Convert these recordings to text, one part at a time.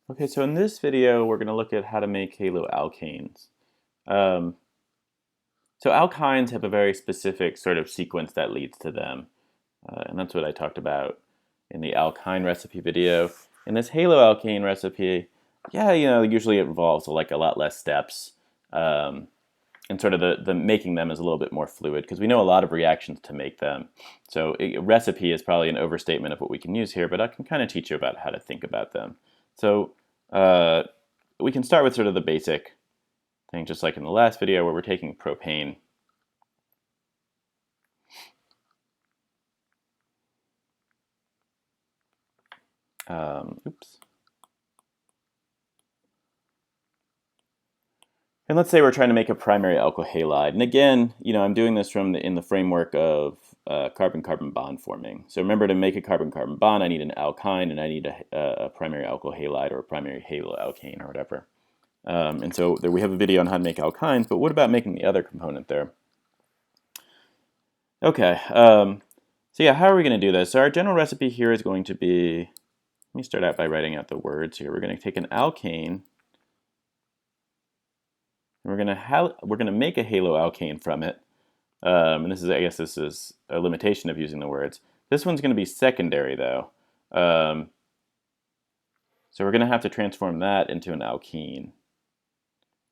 Okay, so in this video, we're going to look at how to make haloalkanes. Um, so alkynes have a very specific sort of sequence that leads to them, and that's what I talked about in the alkane recipe video. In this haloalkane recipe, yeah, usually it involves like a lot less steps, and sort of the making them is a little bit more fluid because we know a lot of reactions to make them. So a recipe is probably an overstatement of what we can use here, but I can kind of teach you about how to think about them. So uh, we can start with sort of the basic thing, just like in the last video where we're taking propane. Oops. And let's say we're trying to make a primary alkyl halide. And again, I'm doing this in the framework of carbon-carbon bond forming. So remember, to make a carbon-carbon bond, I need an alkyne and I need a primary alkyl halide or a primary haloalkane or whatever. And so there we have a video on how to make alkynes, but what about making the other component there? Okay, so yeah, how are we going to do this? So our general recipe here is going to be, let me start out by writing out the words here. We're going to take an alkane, and we're going to make a haloalkane from it. And I guess this is a limitation of using the words. This one's going to be secondary though. So we're going to have to transform that into an alkene.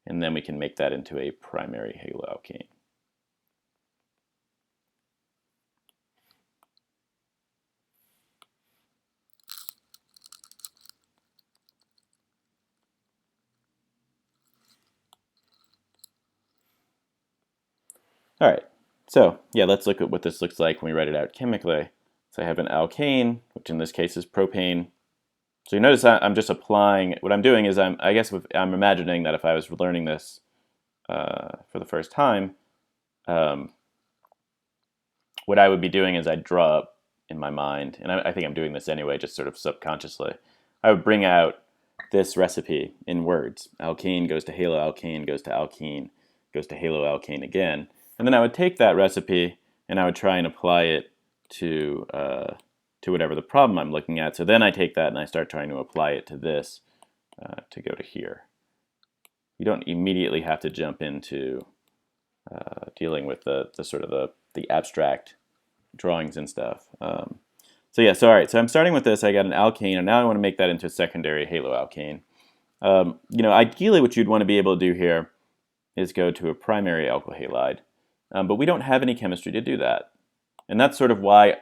And then we can make that into a primary haloalkane. All right, so yeah, let's look at what this looks like when we write it out chemically. So I have an alkane, which in this case is propane. So you notice I'm just applying, what I'm doing is I'm imagining that if I was learning this for the first time, what I would be doing is I'd draw up in my mind, and I think I'm doing this anyway, just sort of subconsciously. I would bring out this recipe in words. Alkane goes to haloalkane, goes to alkene, goes to haloalkane again. And then I would take that recipe and I would try and apply it to whatever the problem I'm looking at. So then I take that and I start trying to apply it to this to go to here. You don't immediately have to jump into dealing with the sort of the abstract drawings and stuff. So yeah, so all right, so I'm starting with this. I got an alkane, and now I want to make that into a secondary haloalkane. Ideally what you'd want to be able to do here is go to a primary alkyl halide. But we don't have any chemistry to do that. And that's sort of why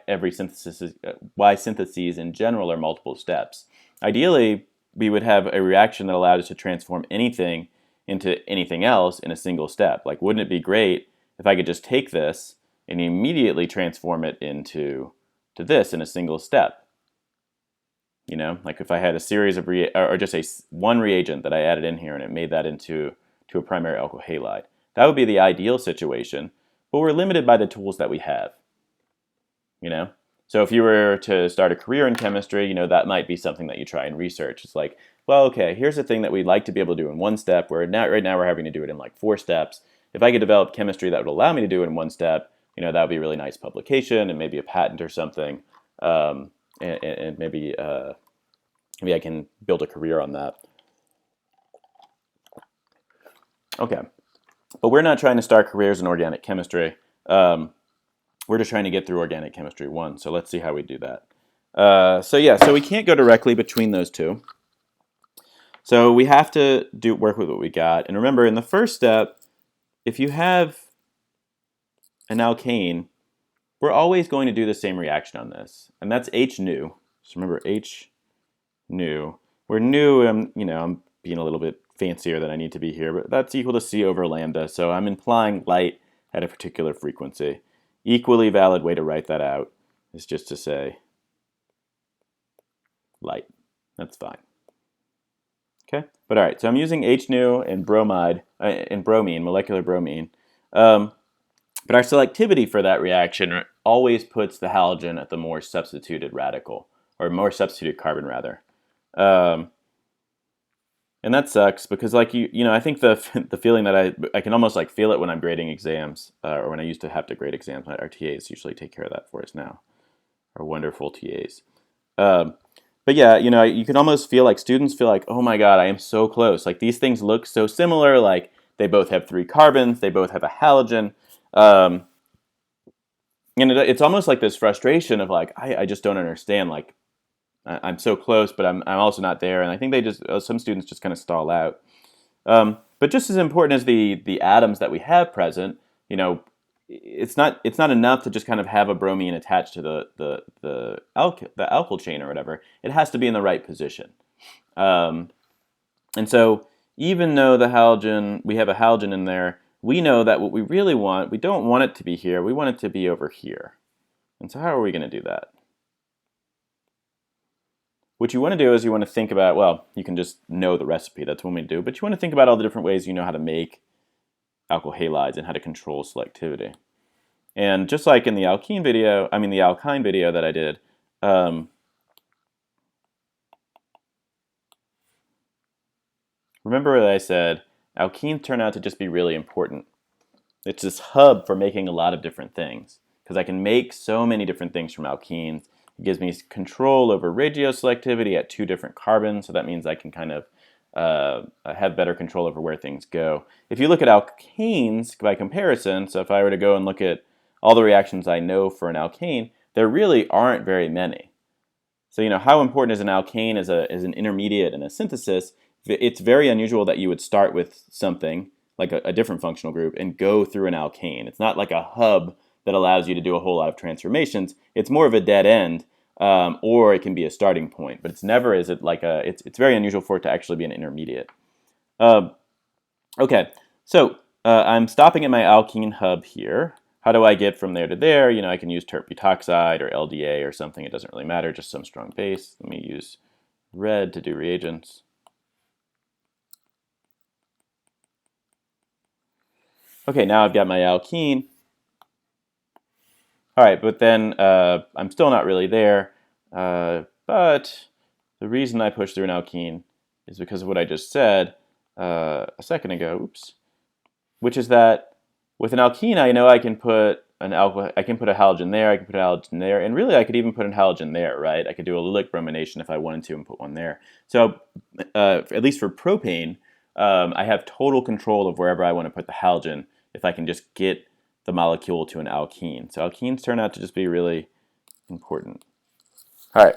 why syntheses in general are multiple steps. Ideally, we would have a reaction that allowed us to transform anything into anything else in a single step. Like, wouldn't it be great if I could just take this and immediately transform it into this in a single step? Like if I had a series of or just one reagent that I added in here and it made that into a primary alkyl halide. That would be the ideal situation, but we're limited by the tools that we have. So if you were to start a career in chemistry, that might be something that you try and research. It's like, well, okay, here's a thing that we'd like to be able to do in one step, where right now we're having to do it in like 4 steps. If I could develop chemistry that would allow me to do it in one step, that would be a really nice publication and maybe a patent or something, and maybe I can build a career on that. Okay, but we're not trying to start careers in organic chemistry. We're just trying to get through organic chemistry 1. So let's see how we do that. So we can't go directly between those two. So we have to work with what we got. And remember, in the first step, if you have an alkane, we're always going to do the same reaction on this, and that's H nu. So remember H nu. Where nu, I'm being a little bit fancier than I need to be here, but that's equal to C over lambda. So I'm implying light at a particular frequency. Equally valid way to write that out is just to say light. That's fine. Okay, but all right, so I'm using H nu and bromine, molecular bromine. But our selectivity for that reaction always puts the halogen at the more substituted radical, or more substituted carbon rather. And that sucks because, like, I think the feeling that I can almost like feel it when I'm grading exams, or when I used to have to grade exams. Our TAs usually take care of that for us now. Our wonderful TAs. But yeah, you know, you can almost feel like students feel like, oh my God, I am so close. Like these things look so similar. Like they both have 3 carbons, they both have a halogen. Um, and it's almost like this frustration of like, I just don't understand. Like I'm so close, but I'm also not there. And I think they just, some students just kind of stall out. But just as important as the atoms that we have present, you know, it's not enough to just kind of have a bromine attached to the alkyl chain or whatever. It has to be in the right position. Um, and so even though we have a halogen in there, we know that what we really want, we don't want it to be here. We want it to be over here. And so how are we going to do that? What you want to do is you want to think about, well, you can just know the recipe. That's what we do. But you want to think about all the different ways you know how to make alkyl halides and how to control selectivity. And just like in the alkene video, I mean the alkyne video that I did, remember what I said, alkenes turn out to just be really important. It's this hub for making a lot of different things because I can make so many different things from alkenes. It gives me control over radioselectivity at 2 different carbons, so that means I can kind of have better control over where things go. If you look at alkanes by comparison, so if I were to go and look at all the reactions I know for an alkane, there really aren't very many. So you know how important is an alkane as an intermediate in a synthesis? It's very unusual that you would start with something like a different functional group and go through an alkane. It's not like a hub that allows you to do a whole lot of transformations. It's more of a dead end, or it can be a starting point. But it's never is it like a. It's very unusual for it to actually be an intermediate. Okay, so I'm stopping at my alkene hub here. How do I get from there to there? You know, I can use tert butoxide or LDA or something. It doesn't really matter, just some strong base. Let me use red to do reagents. Okay, now I've got my alkene. All right, but then I'm still not really there. But the reason I push through an alkene is because of what I just said a second ago. Oops. Which is that with an alkene, I know I can put I can put a halogen there, I can put a halogen there, and really I could even put a halogen there, right? I could do a allylic bromination if I wanted to and put one there. So at least for propane, I have total control of wherever I want to put the halogen if I can just get the molecule to an alkene. So alkenes turn out to just be really important. All right,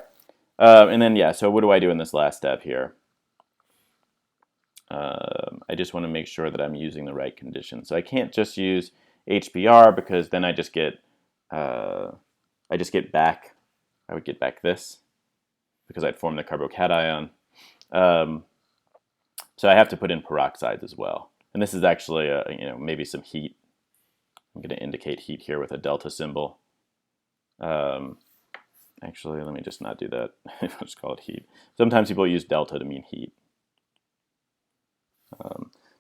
and then yeah, so what do I do in this last step here? I just want to make sure that I'm using the right conditions. So I can't just use HBr because then I would get back this because I'd form the carbocation. So I have to put in peroxides as well. And this is actually maybe some heat. I'm going to indicate heat here with a delta symbol. Actually, let me just not do that. I'll just call it heat. Sometimes people use delta to mean heat.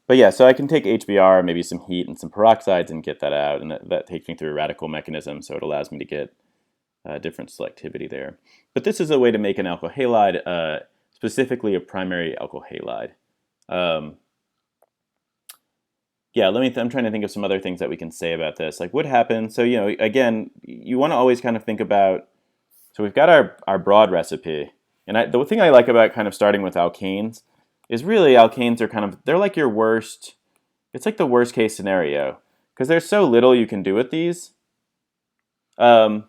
But yeah, so I can take HBr, maybe some heat and some peroxides and get that out, and that takes me through a radical mechanism, so it allows me to get different selectivity there. But this is a way to make an alkyl halide, specifically a primary alkyl halide. Yeah, I'm trying to think of some other things that we can say about this. Like what happens, so again, you want to always kind of think about, so we've got our broad recipe, and the thing I like about kind of starting with alkanes is really alkanes are they're like your worst, it's like the worst case scenario because there's so little you can do with these. Like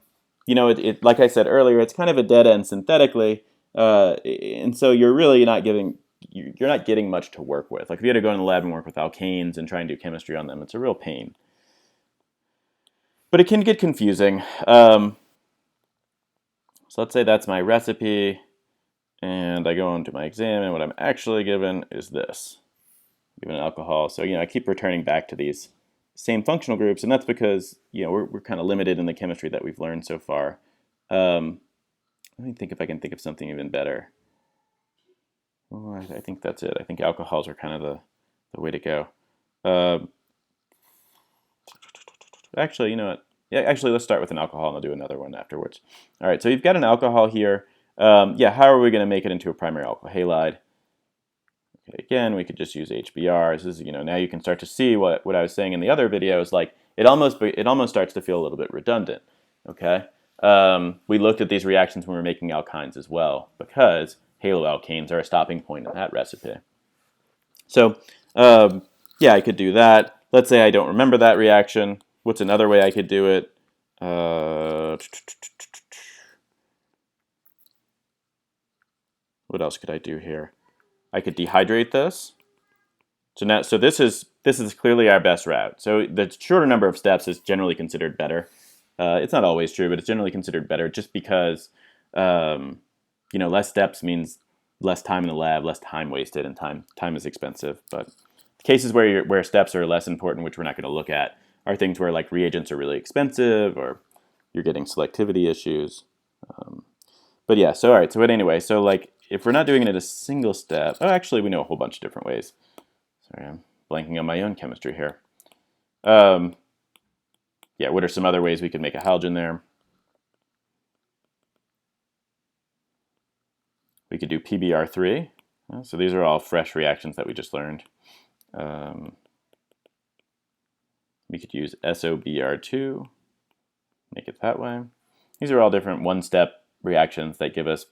I said earlier, it's kind of a dead end synthetically, and so you're really you're not getting much to work with. Like if you had to go in the lab and work with alkanes and try and do chemistry on them, it's a real pain. But it can get confusing. So let's say that's my recipe. And I go into my exam, and what I'm actually given is this. I'm given an alcohol. So, I keep returning back to these same functional groups, and that's because, we're kind of limited in the chemistry that we've learned so far. Let me think if I can think of something even better. Well, I think that's it. I think alcohols are kind of the way to go. Actually, you know what? Yeah, actually, let's start with an alcohol, and I'll do another one afterwards. All right, so you've got an alcohol here. How are we going to make it into a primary alkyl halide? Okay, again, we could just use HBr. This is, now you can start to see what I was saying in the other videos. Like it almost starts to feel a little bit redundant. Okay, we looked at these reactions when we were making alkynes as well, because haloalkanes are a stopping point in that recipe. So, yeah, I could do that. Let's say I don't remember that reaction. What's another way I could do it? What else could I do here? I could dehydrate this. So this is clearly our best route. So the shorter number of steps is generally considered better. It's not always true, but it's generally considered better just because less steps means less time in the lab, less time wasted, and time is expensive. But cases where steps are less important, which we're not going to look at, are things where like reagents are really expensive or you're getting selectivity issues. But yeah, so all right. So but anyway, so like if we're not doing it at a single step, oh, actually we know a whole bunch of different ways. Sorry, I'm blanking on my own chemistry here. Yeah, what are some other ways we could make a halogen there? We could do PBr3. So these are all fresh reactions that we just learned. We could use SOBr2, make it that way. These are all different one-step reactions that give us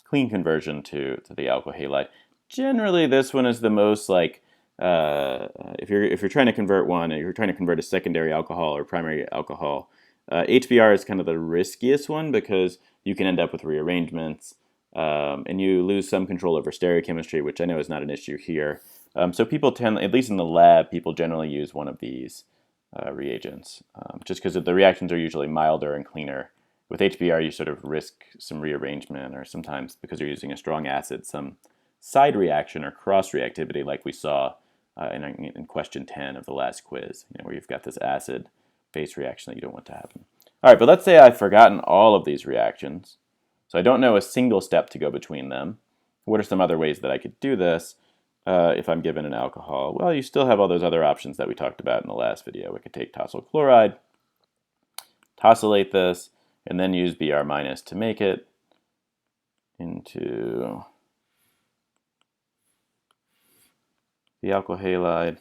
clean conversion to the alkyl halide. Generally, this one is the most like if you're trying to convert one, if you're trying to convert a secondary alcohol or primary alcohol, HBr is kind of the riskiest one because you can end up with rearrangements and you lose some control over stereochemistry, which I know is not an issue here. So people tend, at least in the lab, people generally use one of these reagents just because the reactions are usually milder and cleaner. With HBr, you sort of risk some rearrangement, or sometimes because you're using a strong acid, some side reaction or cross reactivity, like we saw in question 10 of the last quiz, where you've got this acid-base reaction that you don't want to happen. All right, but let's say I've forgotten all of these reactions, so I don't know a single step to go between them. What are some other ways that I could do this if I'm given an alcohol? Well, you still have all those other options that we talked about in the last video. We could take tosyl chloride, tosylate this, and then use Br- to make it into the alkyl halide.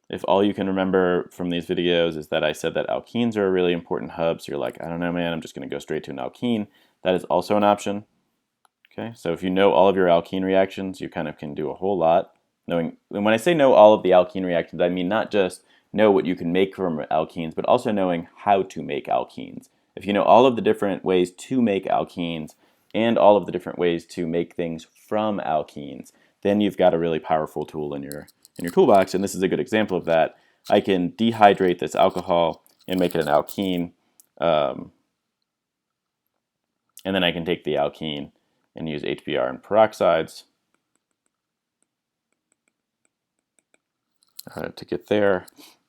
If all you can remember from these videos is that I said that alkenes are a really important hub, so you're like, I don't know, man, I'm just going to go straight to an alkene. That is also an option. Okay, so if you know all of your alkene reactions, you kind of can do a whole lot. And when I say know all of the alkene reactions, I mean not just know what you can make from alkenes, but also knowing how to make alkenes. If you know all of the different ways to make alkenes and all of the different ways to make things from alkenes, then you've got a really powerful tool in your toolbox, and this is a good example of that. I can dehydrate this alcohol and make it an alkene, and then I can take the alkene and use HBr and peroxides to get there.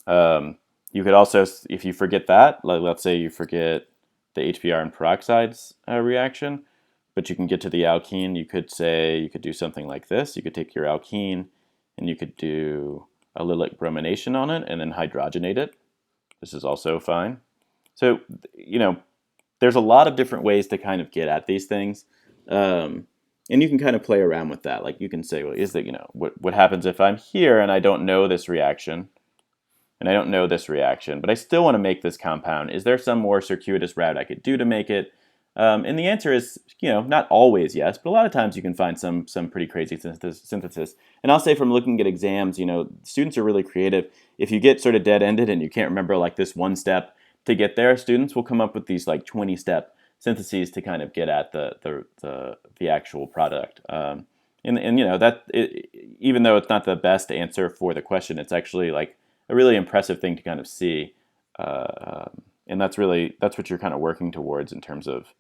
You could also, if you forget that, let's say you forget the HBr and peroxides reaction, but you can get to the alkene, you could do something like this. You could take your alkene and you could do allylic bromination on it and then hydrogenate it. This is also fine. So, there's a lot of different ways to kind of get at these things. And you can kind of play around with that. Like you can say, well, is that, what happens if I'm here and I don't know this reaction? And I don't know this reaction, but I still want to make this compound. Is there some more circuitous route I could do to make it? And the answer is, not always yes, but a lot of times you can find some pretty crazy synthesis. And I'll say from looking at exams, students are really creative. If you get sort of dead-ended and you can't remember like this one step to get there, students will come up with these like 20-step syntheses to kind of get at the actual product. Even though it's not the best answer for the question, it's actually like a really impressive thing to kind of see. And that's what you're kind of working towards in terms of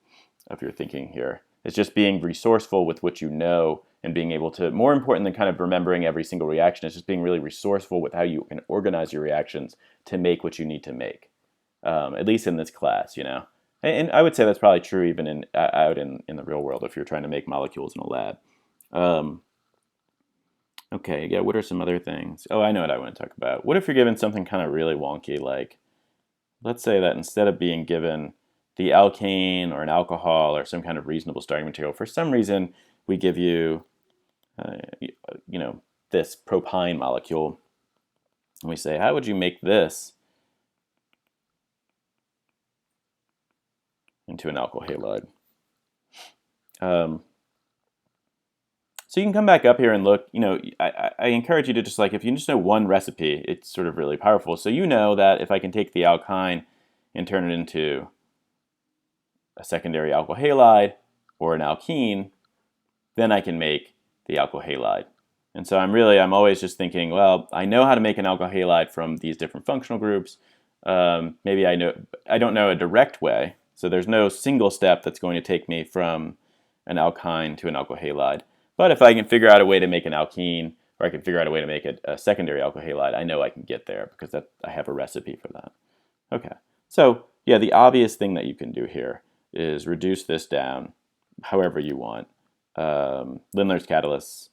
your thinking here. It's just being resourceful with what you know and being able to, more important than kind of remembering every single reaction, is just being really resourceful with how you can organize your reactions to make what you need to make, at least in this class, And I would say that's probably true even out in the real world if you're trying to make molecules in a lab. Okay, yeah, what are some other things? Oh, I know what I want to talk about. What if you're given something kind of really wonky, like, let's say that instead of being given the alkane or an alcohol or some kind of reasonable starting material, for some reason we give you, this propyne molecule, And we say, how would you make this into an alkyl halide? So you can come back up here and look. I encourage you to just if you just know one recipe, it's sort of really powerful. So you know that if I can take the alkyne and turn it into a secondary alkyl halide or an alkene, then I can make the alkyl halide. And so I'm always just thinking, well, I know how to make an alkyl halide from these different functional groups. Maybe I don't know a direct way. So there's no single step that's going to take me from an alkyne to an alkyl halide. But if I can figure out a way to make an alkene, or I can figure out a way to make a secondary alkyl halide, I know I can get there because I have a recipe for that. Okay, so yeah, the obvious thing that you can do here is reduce this down however you want. Lindlar's catalysts,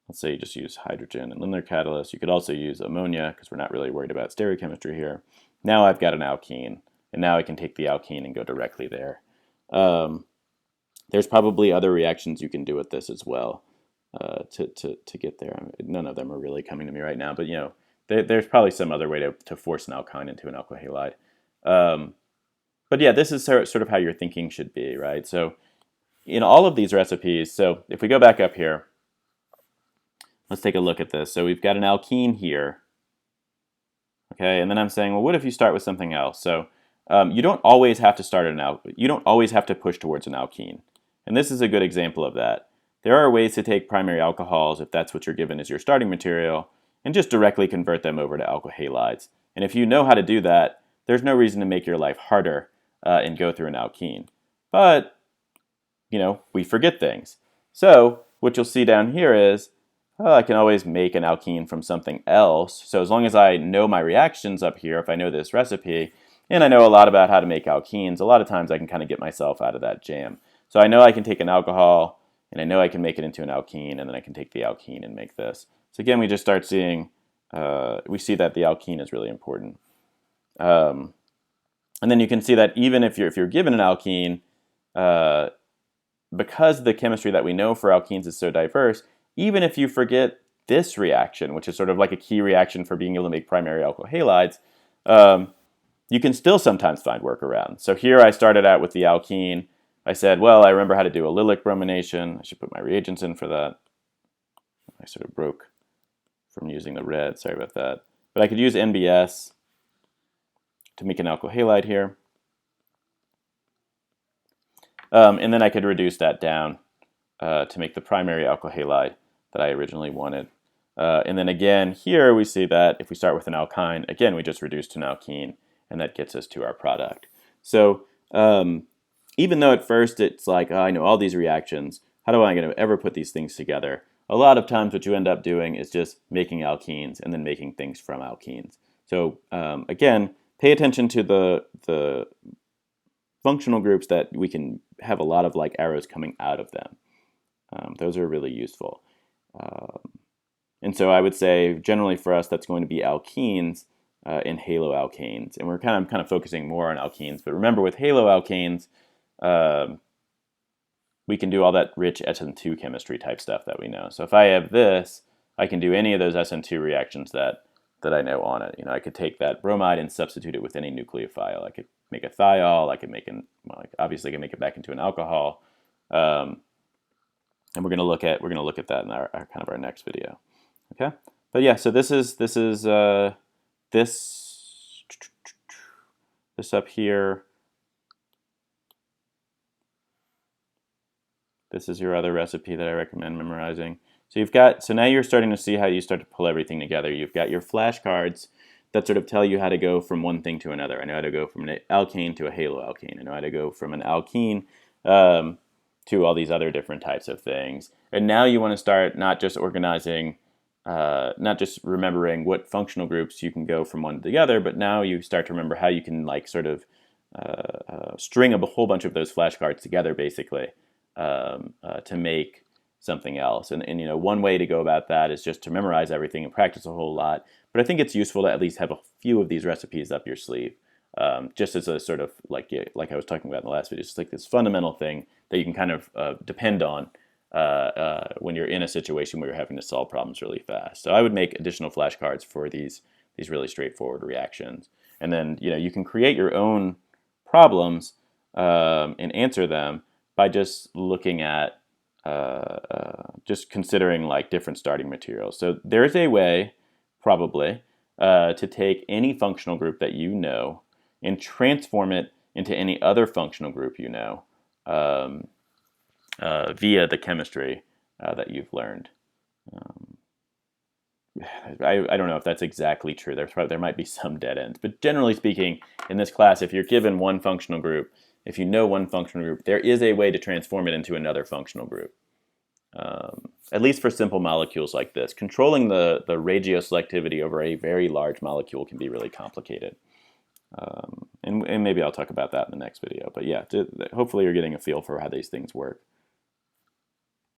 let's say you just use hydrogen and Lindlar catalyst. You could also use ammonia because we're not really worried about stereochemistry here. Now I've got an alkene, and now I can take the alkene and go directly there. There's probably other reactions you can do with this as well to get there. None of them are really coming to me right now, but there's probably some other way to force an alkyne into an alkyl halide. But yeah, this is sort of how your thinking should be, right? So in all of these recipes, so if we go back up here, let's take a look at this. So we've got an alkene here, okay, and then I'm saying, well, what if you start with something else? So you don't always have to start you don't always have to push towards an alkene. And this is a good example of that. There are ways to take primary alcohols, if that's what you're given as your starting material, and just directly convert them over to alkyl halides. And if you know how to do that, there's no reason to make your life harder and go through an alkene. But, we forget things. So what you'll see down here is, I can always make an alkene from something else. So as long as I know my reactions up here, if I know this recipe, and I know a lot about how to make alkenes, a lot of times I can kind of get myself out of that jam. So I know I can take an alcohol, and I know I can make it into an alkene, and then I can take the alkene and make this. So again, we just start seeing, we see that the alkene is really important. And then you can see that even if you're given an alkene, because the chemistry that we know for alkenes is so diverse, even if you forget this reaction, which is sort of like a key reaction for being able to make primary alkyl halides, you can still sometimes find workarounds. So here I started out with the alkene. I said, well, I remember how to do allylic bromination. I should put my reagents in for that. I sort of broke from using the red. Sorry about that. But I could use NBS to make an alkyl halide here. And then I could reduce that down to make the primary alkyl halide that I originally wanted. And then again, here we see that if we start with an alkyne, again, we just reduce to an alkene, and that gets us to our product. So even though at first it's like, I know all these reactions, how am I going to ever put these things together? A lot of times what you end up doing is just making alkenes and then making things from alkenes. So again, pay attention to the functional groups that we can have a lot of arrows coming out of them. Those are really useful. And so I would say generally for us that's going to be alkenes and haloalkanes. And we're kind of focusing more on alkenes. But remember with haloalkanes, we can do all that rich SN2 chemistry type stuff that we know. So if I have this, I can do any of those SN2 reactions that I know on it. I could take that bromide and substitute it with any nucleophile. I could make a thiol. I could make obviously I can make it back into an alcohol. And we're going to look at that in our kind of our next video. Okay, but yeah, so this up here. This is your other recipe that I recommend memorizing. So now you're starting to see how you start to pull everything together. You've got your flashcards that sort of tell you how to go from one thing to another. I know how to go from an alkane to a haloalkane. I know how to go from an alkene to all these other different types of things. And now you want to start not just organizing, not just remembering what functional groups you can go from one to the other, but now you start to remember how you can sort of string a whole bunch of those flashcards together, basically, to make something else. And one way to go about that is just to memorize everything and practice a whole lot. But I think it's useful to at least have a few of these recipes up your sleeve, just as a sort of like I was talking about in the last video, just like this fundamental thing that you can kind of depend on when you're in a situation where you're having to solve problems really fast. So I would make additional flashcards for these these really straightforward reactions. And then you can create your own problems and answer them by just looking at just considering like different starting materials. So there's a way probably to take any functional group that you know and transform it into any other functional group you know via the chemistry that you've learned. I don't know if that's exactly true. There might be some dead ends, but generally speaking, in this class, if you're given one functional group, if you know one functional group, there is a way to transform it into another functional group. At least for simple molecules like this. Controlling the radioselectivity over a very large molecule can be really complicated. And maybe I'll talk about that in the next video. But yeah, hopefully you're getting a feel for how these things work.